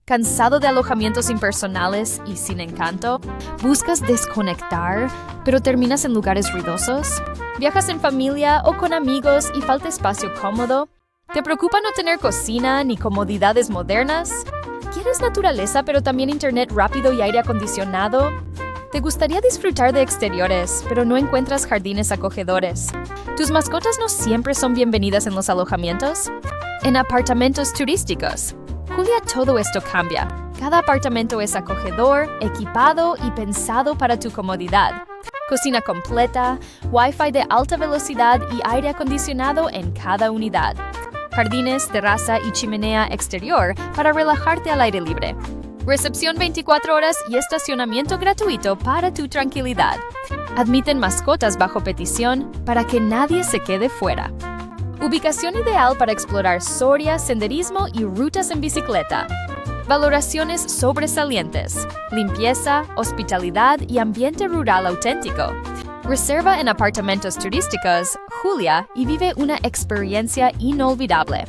¿Cansado de alojamientos impersonales y sin encanto? ¿Buscas desconectar, pero terminas en lugares ruidosos? ¿Viajas en familia o con amigos y falta espacio cómodo? ¿Te preocupa no tener cocina ni comodidades modernas? ¿Quieres naturaleza pero también internet rápido y aire acondicionado? ¿Te gustaría disfrutar de exteriores, pero no encuentras jardines acogedores? ¿Tus mascotas no siempre son bienvenidas en los alojamientos? En apartamentos turísticos. Julia, todo esto cambia. Cada apartamento es acogedor, equipado y pensado para tu comodidad. Cocina completa, Wi-Fi de alta velocidad y aire acondicionado en cada unidad. Jardines, terraza y chimenea exterior para relajarte al aire libre. Recepción 24 horas y estacionamiento gratuito para tu tranquilidad. Admiten mascotas bajo petición para que nadie se quede fuera. Ubicación ideal para explorar Soria, senderismo y rutas en bicicleta. Valoraciones sobresalientes. Limpieza, hospitalidad y ambiente rural auténtico. Reserva en apartamentos turísticos, Julia, y vive una experiencia inolvidable.